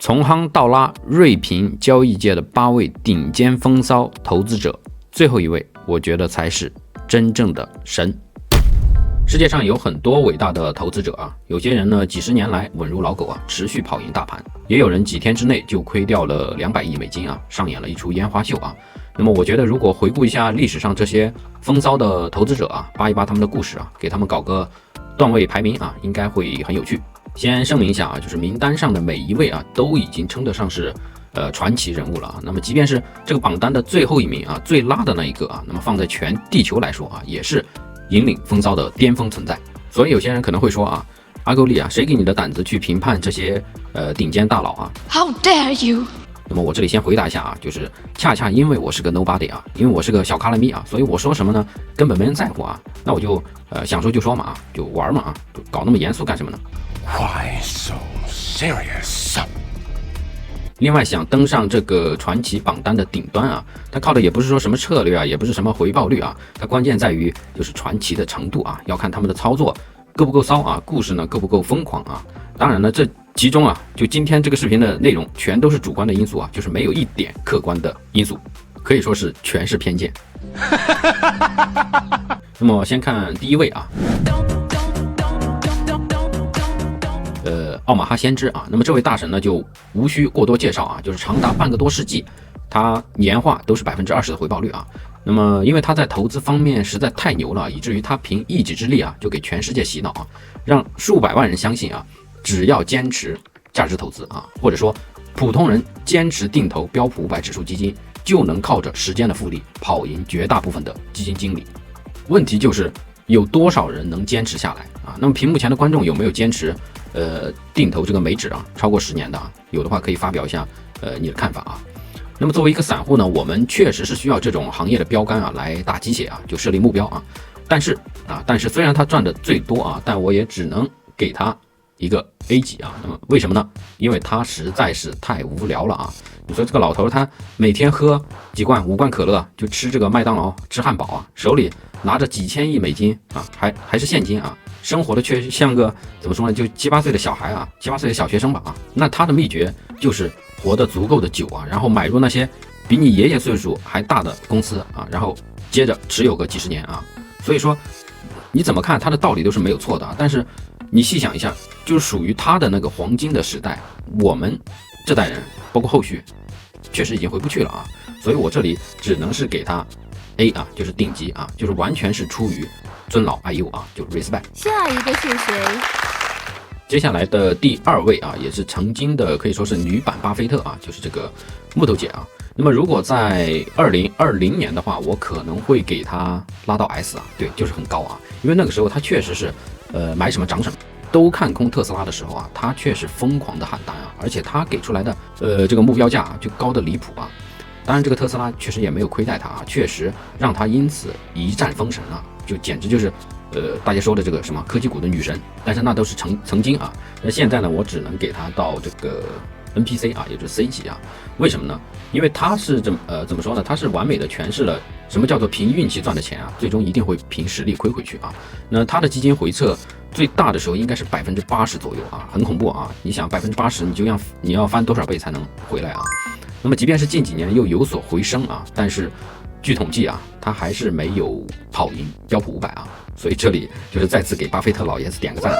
从夯到拉，锐评交易界的8位顶尖风骚投资者，最后一位，我觉得才是真正的神。世界上有很多伟大的投资者啊，有些人呢几十年来稳如老狗啊，持续跑赢大盘，也有人几天之内就亏掉了200亿美金啊，上演了一出烟花秀啊。那么我觉得，如果回顾一下历史上这些风骚的投资者啊，扒一扒他们的故事啊，给他们搞个段位排名啊，应该会很有趣。先声明一下啊，就是名单上的每一位啊，都已经称得上是传奇人物了啊。那么即便是这个榜单的最后一名啊，最拉的那一个啊，那么放在全地球来说啊，也是引领风骚的巅峰存在。所以有些人可能会说啊，阿勾力啊，谁给你的胆子去评判这些顶尖大佬啊 ？How dare you！ 那么我这里先回答一下啊，就是恰恰因为我是个 nobody 啊，因为我是个小卡拉咪啊，所以我说什么呢，根本没人在乎啊。那我就想说就说嘛啊，就玩嘛啊，就搞那么严肃干什么呢？ Why so serious？ 另外，想登上这个传奇榜单的顶端啊，它靠的也不是说什么策略啊，也不是什么回报率啊，它关键在于就是传奇的程度啊，要看他们的操作够不够骚啊，故事呢够不够疯狂啊。当然呢，这其中啊，就今天这个视频的内容全都是主观的因素啊，就是没有一点客观的因素，可以说是全是偏见。那么先看第一位啊。奥马哈先知啊，那么这位大神呢就无需过多介绍啊，就是长达半个多世纪，他年化都是20%的回报率啊。那么因为他在投资方面实在太牛了，以至于他凭一己之力啊，就给全世界洗脑啊，让数百万人相信啊，只要坚持价值投资啊，或者说普通人坚持定投标普500指数基金，就能靠着时间的复利跑赢绝大部分的基金经理。问题就是有多少人能坚持下来啊？那么屏幕前的观众有没有坚持定投这个美指啊超过10年的啊？有的话可以发表一下你的看法啊。那么作为一个散户呢，我们确实是需要这种行业的标杆啊来打鸡血啊，就设立目标啊。但是虽然他赚的最多啊，但我也只能给他一个 A 级啊。那么为什么呢？因为他实在是太无聊了啊。你说这个老头他每天喝几罐5罐可乐，就吃这个麦当劳吃汉堡啊，手里拿着几千亿美金啊，还是现金啊，生活的却像个怎么说呢，就7、8岁的小孩啊，7、8岁的小学生吧啊。那他的秘诀就是活得足够的久啊，然后买入那些比你爷爷岁数还大的公司啊，然后接着持有个几十年啊。所以说你怎么看他的道理都是没有错的啊，但是你细想一下，就是属于他的那个黄金的时代，我们这代人包括后续确实已经回不去了啊。所以我这里只能是给他 A 啊，就是顶级啊，就是完全是出于尊老爱幼啊，就 respect。 下一个是谁？接下来的第2位啊，也是曾经的可以说是女版巴菲特啊，就是这个木头姐啊。那么如果在2020年的话，我可能会给她拉到 S 啊，对，就是很高啊，因为那个时候她确实是买什么涨什么，都看空特斯拉的时候啊，她确实疯狂的喊单啊，而且她给出来的这个目标价啊就高的离谱啊。当然这个特斯拉确实也没有亏待她啊，确实让她因此一战封神啊，就简直就是大家说的这个什么科技股的女神。但是那都是曾经啊，那现在呢，我只能给她到这个 NPC 啊，也就是 C 级啊。为什么呢？因为他是怎么说呢？他是完美的诠释了什么叫做凭运气赚的钱啊，最终一定会凭实力亏回去啊。那他的基金回撤最大的时候应该是80%左右啊，很恐怖啊！你想80%，你要翻多少倍才能回来啊？那么即便是近几年又有所回升啊，但是据统计啊，他还是没有跑赢标普500啊。所以这里就是再次给巴菲特老爷子点个赞啊！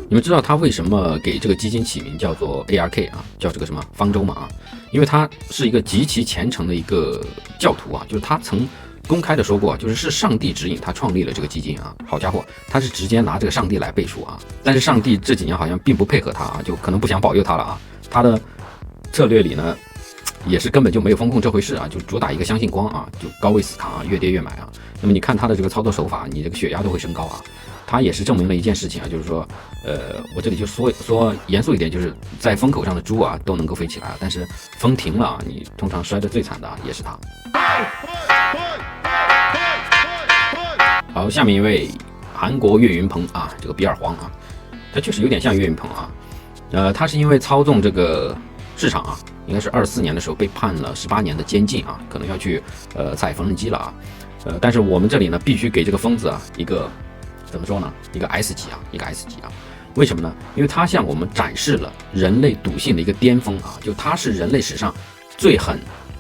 你们知道他为什么给这个基金起名叫做 ARK 啊，叫这个什么方舟嘛啊？因为他是一个极其虔诚的一个教徒啊，就是他曾公开的说过，就是上帝指引他创立了这个基金啊。好家伙，他是直接拿这个上帝来背书啊！但是上帝这几年好像并不配合他啊，就可能不想保佑他了啊。他的策略里呢，也是根本就没有风控这回事啊，就主打一个相信光啊，就高位死扛啊，越跌越买啊。那么你看他的这个操作手法，你这个血压都会升高啊。他也是证明了一件事情啊，就是说，我这里就说严肃一点，就是在风口上的猪啊都能够飞起来，但是风停了啊，你通常摔得最惨的啊也是他。好，下面一位韩国岳云鹏啊，这个比尔黄啊，他确实有点像岳云鹏啊，他是因为操纵这个市场啊，应该是24年的时候被判了18年的监禁啊，可能要去踩缝纫机了啊，但是我们这里呢必须给这个疯子啊一个怎么说呢？一个 S 级啊，一个 S 级啊，为什么呢？因为他向我们展示了人类赌性的一个巅峰啊，就他是人类史上最狠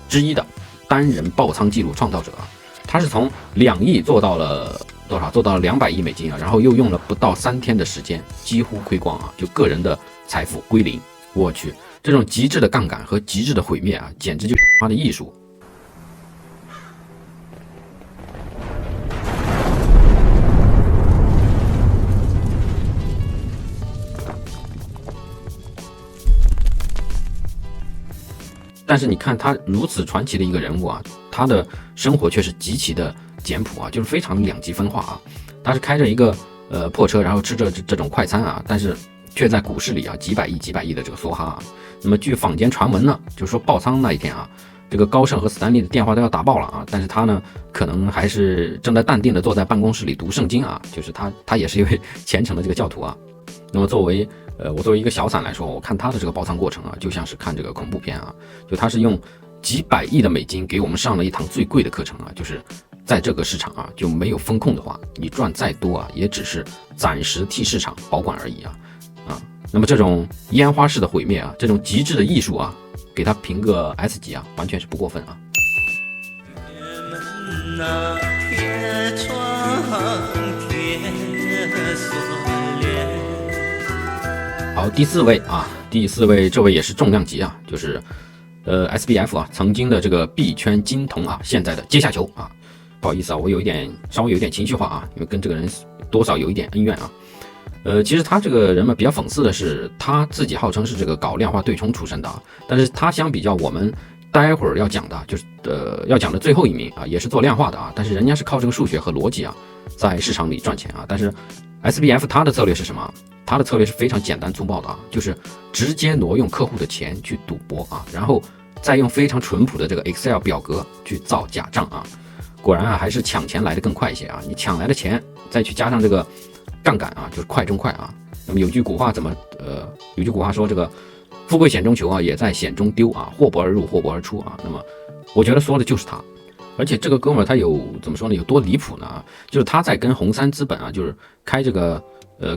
之一的单人爆仓记录创造者啊。他是从2亿做到了多少？做到了200亿美金啊，然后又用了不到3天的时间，几乎亏光啊，就个人的财富归零。我去，这种极致的杠杆和极致的毁灭啊，简直就是他的艺术。但是你看他如此传奇的一个人物啊，他的生活却是极其的简朴啊，就是非常两极分化啊。他是开着一个破车，然后吃着这种快餐啊，但是却在股市里啊几百亿的这个梭哈啊。那么据坊间传闻呢，就是说爆仓那一天啊，这个高盛和斯坦利的电话都要打爆了啊，但是他呢可能还是正在淡定的坐在办公室里读圣经啊，就是他也是一位虔诚的这个教徒啊。那么我作为一个小散来说，我看他的这个爆仓过程啊，就像是看这个恐怖片啊，就他是用几百亿的美金给我们上了一堂最贵的课程啊，就是在这个市场啊就没有风控的话，你赚再多啊，也只是暂时替市场保管而已啊。那么这种烟花式的毁灭啊，这种极致的艺术啊，给他评个 S 级啊，完全是不过分啊。好，第四位这位也是重量级啊，就是SBF 啊，曾经的这个币圈金童啊，现在的阶下囚啊。不好意思啊，我稍微有点情绪化啊，因为跟这个人多少有一点恩怨啊。其实他这个人嘛，比较讽刺的是，他自己号称是这个搞量化对冲出身的啊，但是他相比较我们待会儿要讲的，就是要讲的最后一名啊，也是做量化的啊，但是人家是靠这个数学和逻辑啊，在市场里赚钱啊。但是 SBF 他的策略是什么？他的策略是非常简单粗暴的啊，就是直接挪用客户的钱去赌博啊，然后再用非常淳朴的这个 Excel 表格去造假账啊。果然啊，还是抢钱来的更快一些啊！你抢来的钱，再去加上这个杠杆啊，就是快中快啊。那么有句古话有句古话说这个富贵险中求啊，也在险中丢啊，祸不而入，祸不而出啊。那么我觉得说的就是他。而且这个哥们儿他怎么说呢？有多离谱呢？就是他在跟红杉资本啊，就是开这个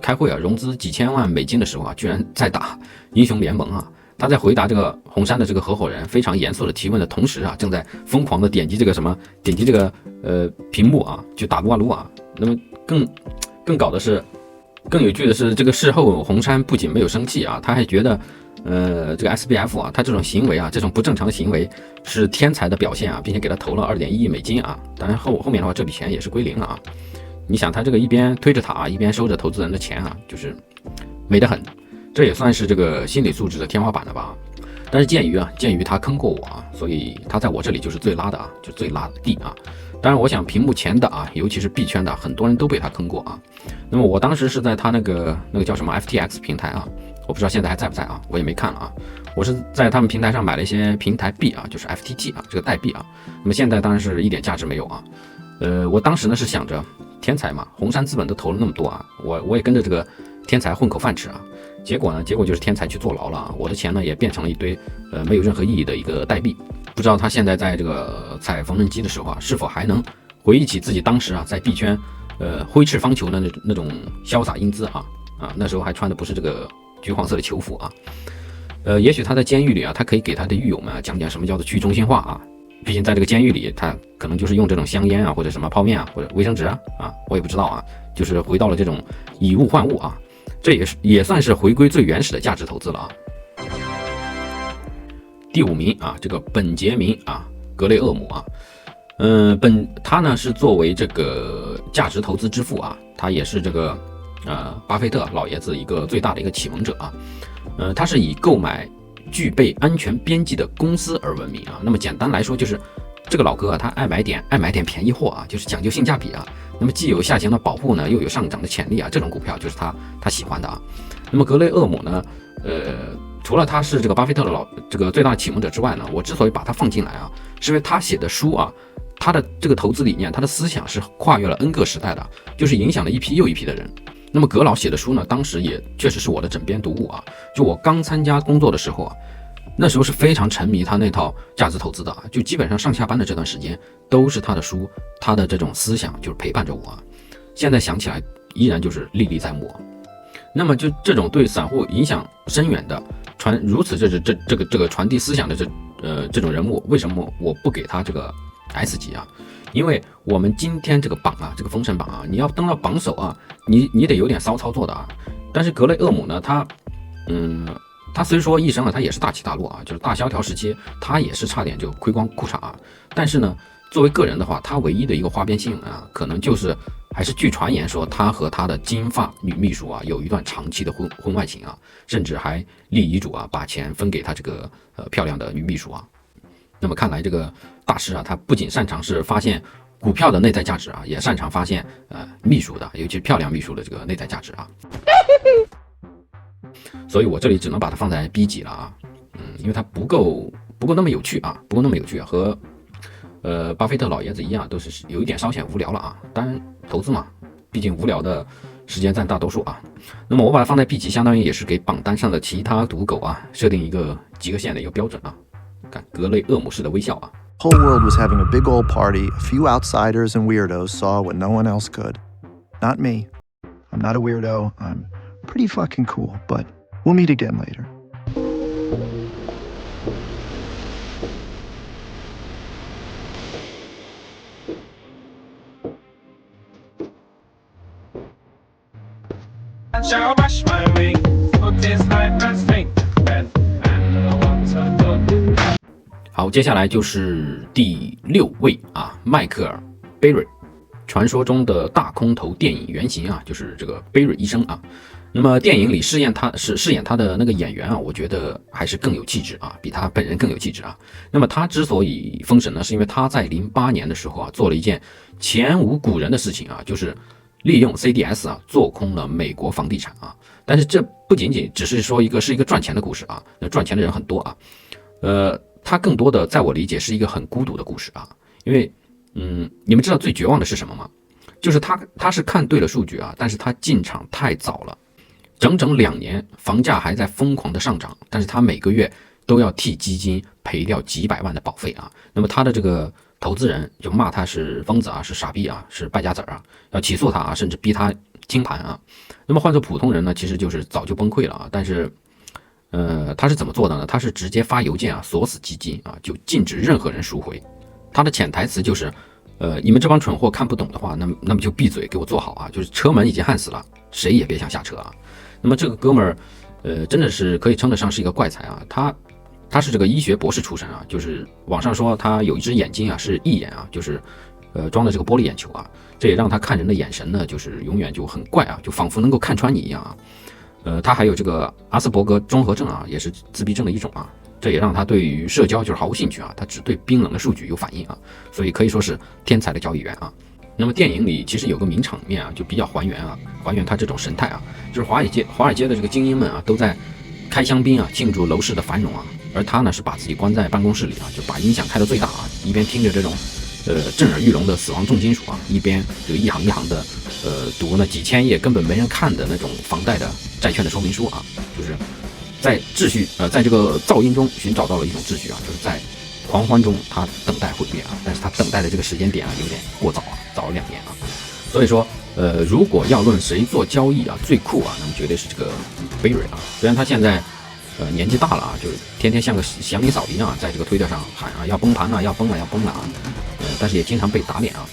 开会啊，融资几千万美金的时候啊，居然在打英雄联盟啊。他在回答这个红杉的这个合伙人非常严肃的提问的同时啊，正在疯狂的点击这个屏幕啊，去打撸啊撸啊。那么更搞的是，更有趣的是，这个事后红杉不仅没有生气啊，他还觉得这个 SBF 啊，他这种行为啊，这种不正常的行为是天才的表现啊，并且给他投了2.1亿美金啊。当然后面的话，这笔钱也是归零了啊。你想他这个一边推着塔，一边收着投资人的钱啊，就是美得很。这也算是这个心理素质的天花板了吧？但是鉴于他坑过我啊，所以他在我这里就是最拉的啊，就最拉的地啊。当然，我想屏幕前的啊，尤其是币圈的很多人都被他坑过啊。那么我当时是在他那个叫什么 FTX 平台啊，我不知道现在还在不在啊，我也没看了啊。我是在他们平台上买了一些平台币啊，就是 FTT 啊，这个代币啊。那么现在当然是一点价值没有啊。我当时呢是想着天才嘛，红杉资本都投了那么多啊，我也跟着这个天才混口饭吃啊。结果就是天才去坐牢了啊！我的钱呢也变成了一堆没有任何意义的一个代币。不知道他现在在这个踩缝纫机的时候啊，是否还能回忆起自己当时啊在币圈挥斥方遒的那种潇洒英姿啊！那时候还穿的不是这个橘黄色的囚服啊。也许他在监狱里啊，他可以给他的狱友们讲讲什么叫做去中心化啊。毕竟在这个监狱里，他可能就是用这种香烟啊，或者什么泡面啊，或者卫生纸啊，我也不知道啊，就是回到了这种以物换物啊。这也算是回归最原始的价值投资了啊。第5名啊，这个本杰明啊，格雷厄姆啊，他呢是作为这个价值投资之父啊，他也是这个巴菲特老爷子一个最大的一个启蒙者啊。他是以购买具备安全边际的公司而闻名啊。那么简单来说就是这个老哥啊，他爱买点便宜货啊，就是讲究性价比啊。那么既有下行的保护呢，又有上涨的潜力啊，这种股票就是他喜欢的啊。那么格雷厄姆呢，除了他是这个巴菲特的这个最大的启蒙者之外呢，我之所以把他放进来啊，是因为他写的书啊，他的这个投资理念，他的思想是跨越了 N 个时代的，就是影响了一批又一批的人。那么葛老写的书呢，当时也确实是我的枕边读物啊。就我刚参加工作的时候啊，那时候是非常沉迷他那套价值投资的啊，就基本上上下班的这段时间都是他的书，他的这种思想就是陪伴着我啊。现在想起来依然就是历历在目。那么就这种对散户影响深远的如此这个传递思想的这种人物，为什么我不给他这个 S 级啊？因为我们今天这个榜啊，这个封神榜啊，你要登到榜首啊，你得有点骚操作的啊。但是格雷厄姆呢，他虽说一生啊，他也是大起大落啊，就是大萧条时期，他也是差点就亏光裤衩啊。但是呢，作为个人的话，他唯一的一个花边新闻啊，可能就是还是据传言说他和他的金发女秘书啊有一段长期的婚外情啊，甚至还立遗嘱啊，把钱分给他这个漂亮的女秘书啊。那么看来这个大师啊，他不仅擅长是发现股票的内在价值啊，也擅长发现秘书的，尤其是漂亮秘书的这个内在价值啊。所以我这里只能把它放在 B 级了啊，因为它不够那么有趣啊，和巴菲特老爷子一样，都是有一点稍显无聊了啊。当然投资嘛，毕竟无聊的时间占大多数啊。那么我把它放在 B 级，相当于也是给榜单上的其他赌狗啊设定一个及格线的一个标准啊。看格雷厄姆式的微笑啊。The whole world was having a big old party. A few outsiders and weirdos saw what no one else could. Not me. I'm not a weirdo. I'm pretty fucking cool, but we'll meet again later. Shall wash my wing, put his life and string, and I want to 好，接下来就是第6位啊，迈克尔·贝瑞，传说中的大空头电影原型啊，就是这个贝瑞医生啊。那么电影里饰演他的那个演员啊，我觉得还是更有气质啊，比他本人更有气质啊。那么他之所以封神呢，是因为他在08年的时候啊，做了一件前无古人的事情啊，就是利用 CDS 啊做空了美国房地产啊。但是这不仅仅只是说是一个赚钱的故事啊，那赚钱的人很多啊。他更多的在我理解是一个很孤独的故事啊，因为你们知道最绝望的是什么吗？就是他是看对了数据啊，但是他进场太早了，整整2年，房价还在疯狂的上涨，但是他每个月都要替基金赔掉几百万的保费啊。那么他的这个投资人就骂他是疯子啊，是傻逼啊，是败家子啊，要起诉他啊，甚至逼他清盘啊。那么换做普通人呢，其实就是早就崩溃了啊，但是他是怎么做的呢？他是直接发邮件啊，锁死基金啊，就禁止任何人赎回。他的潜台词就是，你们这帮蠢货看不懂的话，那么就闭嘴，给我坐好啊！就是车门已经焊死了，谁也别想下车啊！那么这个哥们儿，真的是可以称得上是一个怪才啊！他是这个医学博士出身啊，就是网上说他有一只眼睛啊是义眼啊，就是装了这个玻璃眼球啊，这也让他看人的眼神呢，就是永远就很怪啊，就仿佛能够看穿你一样啊。他还有这个阿斯伯格综合症啊，也是自闭症的一种啊，这也让他对于社交就是毫无兴趣啊，他只对冰冷的数据有反应啊，所以可以说是天才的交易员啊。那么电影里其实有个名场面啊，就比较还原他这种神态啊，就是华尔街的这个精英们啊，都在开香槟啊，庆祝楼市的繁荣啊，而他呢是把自己关在办公室里啊，就把音响开到最大啊，一边听着这种震耳欲聋的死亡重金属啊，一边这个一行一行的读那几千页根本没人看的那种房贷的债券的说明书啊，就是在秩序在这个噪音中寻找到了一种秩序啊，就是在狂欢中他等待毁灭啊，但是他等待的这个时间点啊有点过早啊，早了2年啊。所以说如果要论谁做交易啊最酷啊，那么绝对是这个贝瑞啊。虽然他现在年纪大了啊，就是天天像个祥林嫂一样在这个推特上喊啊要崩盘了，要崩了啊，但是也经常被打脸啊。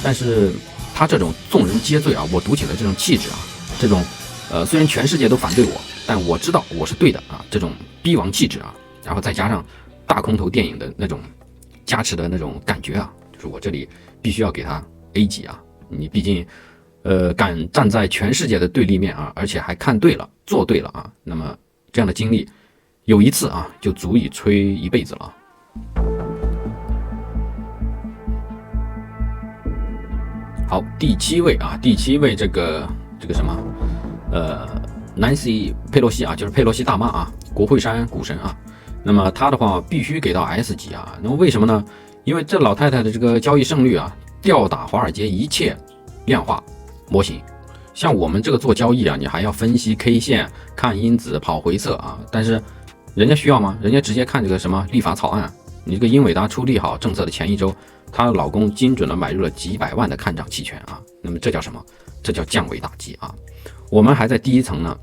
但是他这种众人皆醉啊，我赌起了这种气质啊，这种虽然全世界都反对我，但我知道我是对的啊，这种逼王气质啊，然后再加上大空头电影的那种加持的那种感觉啊，就是我这里必须要给他 A 级啊。你毕竟敢站在全世界的对立面啊，而且还看对了做对了啊，那么这样的经历有一次啊就足以吹一辈子了。好，第7位这个什么Nancy 佩洛西啊，就是佩洛西大妈啊，国会山股神啊。那么她的话必须给到 S 级啊。那么为什么呢？因为这老太太的这个交易胜率啊，吊打华尔街一切量化模型。像我们这个做交易啊，你还要分析 K 线、看因子、跑回测啊，但是人家需要吗？人家直接看这个什么立法草案。你这个英伟达出利好政策的前一周，她老公精准的买入了几百万的看涨期权啊。那么这叫什么？这叫降维打击啊！我们还在第一层呢，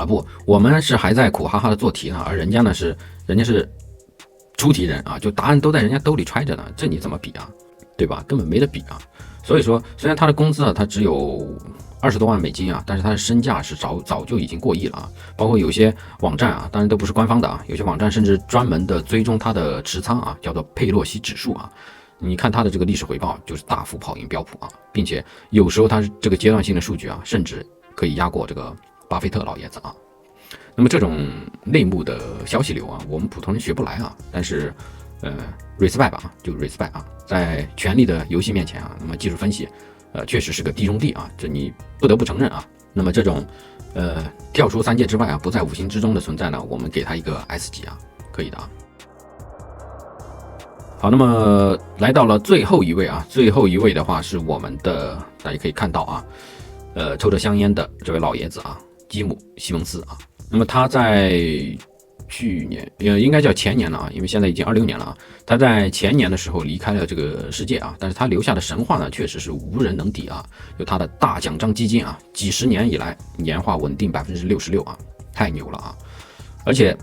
不，我们是还在苦哈哈的做题呢，而人家是出题人啊，就答案都在人家兜里揣着呢，这你怎么比啊？对吧？根本没得比啊。所以说，虽然他的工资啊，他只有20多万美金啊，但是他的身价是早就已经过亿了啊。包括有些网站啊，当然都不是官方的啊，有些网站甚至专门的追踪他的持仓啊，叫做佩洛西指数啊。你看他的这个历史回报就是大幅跑赢标普啊，并且有时候他这个阶段性的数据啊，甚至可以压过这个巴菲特老爷子啊。那么这种内幕的消息流啊，我们普通人学不来啊，但是respect 吧，就 respect 啊，在权力的游戏面前啊，那么技术分析确实是个地中地啊，这你不得不承认啊。那么这种跳出3界之外啊，不在五行之中的存在呢，我们给它一个 S 级啊，可以的啊。好，那么来到了最后一位啊，最后一位的话是我们的，大家可以看到啊，抽着香烟的这位老爷子啊，基姆·西蒙斯啊。那么他在去年应该叫前年了啊，因为现在已经26年了啊。他在前年的时候离开了这个世界啊，但是他留下的神话呢，确实是无人能敌啊。有他的大奖章基金啊，几十年以来年化稳定66%啊，太牛了啊！而且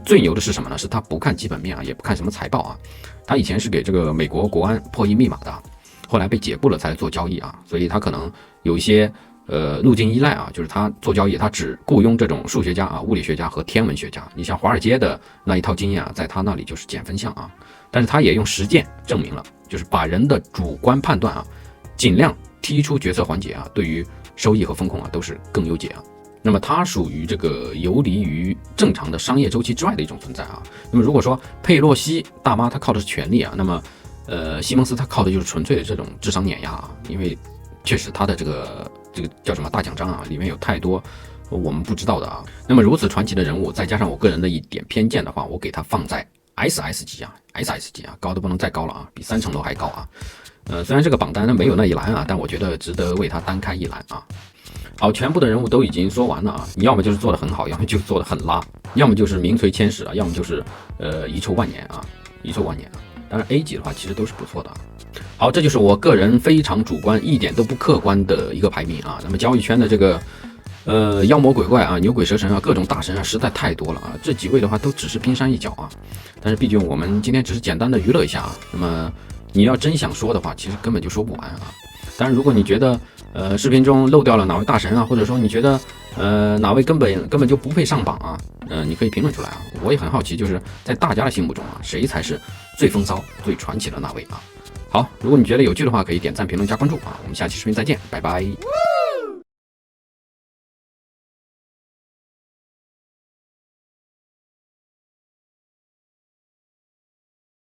最牛的是什么呢？是他不看基本面啊，也不看什么财报啊。他以前是给这个美国国安破译密码的，后来被解雇了才做交易啊，所以他可能有一些路径依赖啊，就是他做交易，他只雇佣这种数学家啊、物理学家和天文学家。你像华尔街的那一套经验啊，在他那里就是减分项啊。但是他也用实践证明了，就是把人的主观判断啊，尽量踢出决策环节啊，对于收益和风控啊都是更优解啊。那么它属于这个游离于正常的商业周期之外的一种存在啊。那么如果说佩洛西大妈她靠的是权力啊，那么西蒙斯他靠的就是纯粹的这种智商碾压啊，因为确实他的这个叫什么大奖章啊，里面有太多我们不知道的啊。那么如此传奇的人物，再加上我个人的一点偏见的话，我给他放在 SS 级啊 ，SS 级啊，高的不能再高了啊，比3层楼还高啊。虽然这个榜单呢没有那一栏啊，但我觉得值得为他单开一栏啊。好，全部的人物都已经说完了啊，你要么就是做得很好，要么就做得很拉，要么就是名垂千史啊，要么就是遗臭万年啊，遗臭万年啊。当然 A 级的话其实都是不错的啊。好，这就是我个人非常主观、一点都不客观的一个排名啊。那么交易圈的这个妖魔鬼怪啊、牛鬼蛇神啊、各种大神啊，实在太多了啊。这几位的话都只是冰山一角啊。但是毕竟我们今天只是简单的娱乐一下啊。那么你要真想说的话，其实根本就说不完啊。当然，如果你觉得视频中漏掉了哪位大神啊，或者说你觉得哪位根本就不配上榜啊，你可以评论出来啊。我也很好奇，就是在大家的心目中啊，谁才是最风骚、最传奇的那位啊？好，如果你觉得有趣的话，可以点赞、评论、加关注啊。我们下期视频再见，拜拜。